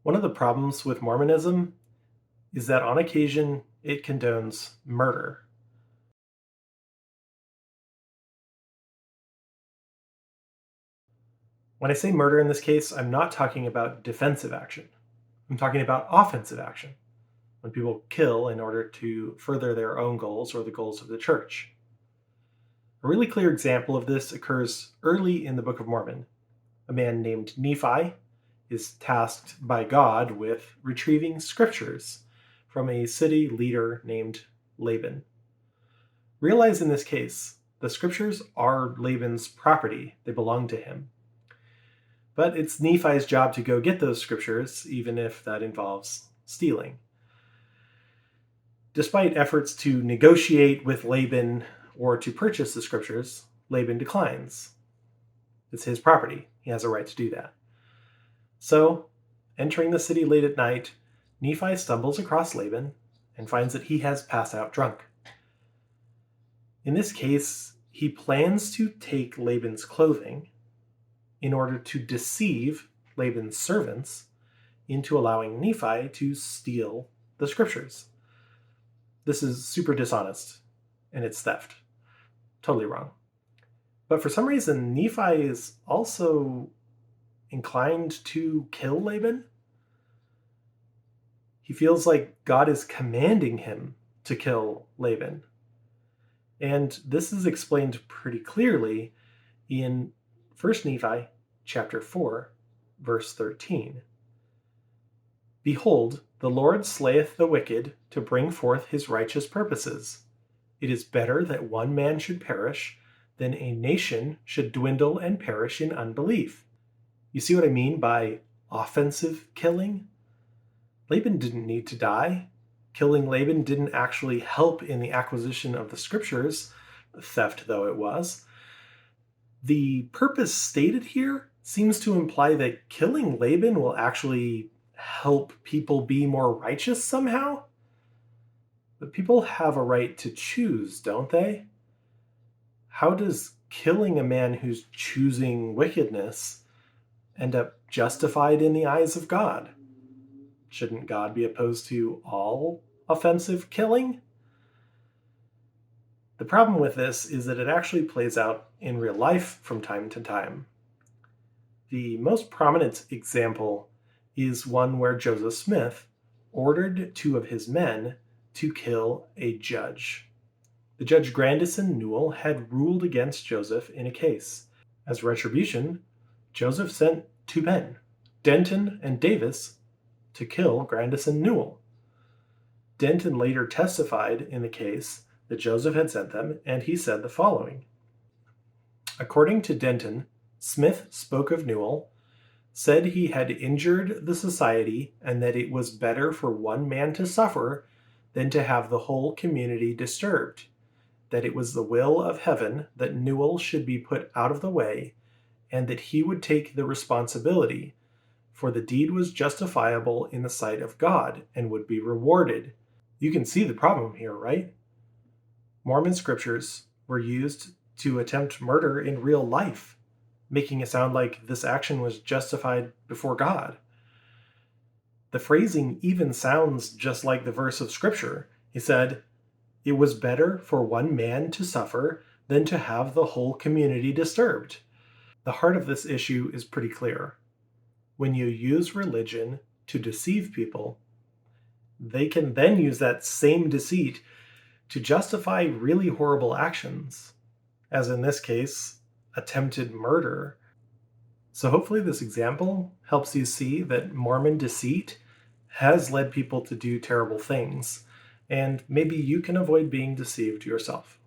One of the problems with Mormonism is that on occasion it condones murder. When I say murder in this case, I'm not talking about defensive action. I'm talking about offensive action, when people kill in order to further their own goals or the goals of the church. A really clear example of this occurs early in the Book of Mormon. A man named Nephi is tasked by God with retrieving scriptures from a city leader named Laban. Realize in this case, the scriptures are Laban's property, they belong to him. But it's Nephi's job to go get those scriptures, even if that involves stealing. Despite efforts to negotiate with Laban or to purchase the scriptures, Laban declines. It's his property. He has a right to do that. So, entering the city late at night, Nephi stumbles across Laban and finds that he has passed out drunk. In this case, he plans to take Laban's clothing in order to deceive Laban's servants into allowing Nephi to steal the scriptures. This is super dishonest, and it's theft. Totally wrong. But for some reason, Nephi is also inclined to kill Laban. He feels like God is commanding him to kill Laban. And this is explained pretty clearly in 1 Nephi chapter 4, verse 13. Behold, the Lord slayeth the wicked to bring forth his righteous purposes. It is better that one man should perish than a nation should dwindle and perish in unbelief. You see what I mean by offensive killing? Laban didn't need to die. Killing Laban didn't actually help in the acquisition of the scriptures, theft though it was. The purpose stated here seems to imply that killing Laban will actually help people be more righteous somehow. But people have a right to choose, don't they? How does killing a man who's choosing wickedness end up justified in the eyes of God? Shouldn't God be opposed to all offensive killing? The problem with this is that it actually plays out in real life from time to time. The most prominent example is one where Joseph Smith ordered 2 of his men to kill a judge. The judge Grandison Newell had ruled against Joseph in a case. As retribution, Joseph sent 2 men, Denton and Davis, to kill Grandison Newell. Denton later testified in the case that Joseph had sent them, and he said the following. According to Denton, Smith spoke of Newell, said he had injured the society and that it was better for one man to suffer than to have the whole community disturbed, that it was the will of heaven that Newell should be put out of the way, and that he would take the responsibility, for the deed was justifiable in the sight of God and would be rewarded. You can see the problem here, right? Mormon scriptures were used to attempt murder in real life, making it sound like this action was justified before God. The phrasing even sounds just like the verse of scripture. He said, "It was better for one man to suffer than to have the whole community disturbed." The heart of this issue is pretty clear. When you use religion to deceive people, they can then use that same deceit to justify really horrible actions, as in this case, attempted murder. So hopefully this example helps you see that Mormon deceit has led people to do terrible things, and maybe you can avoid being deceived yourself.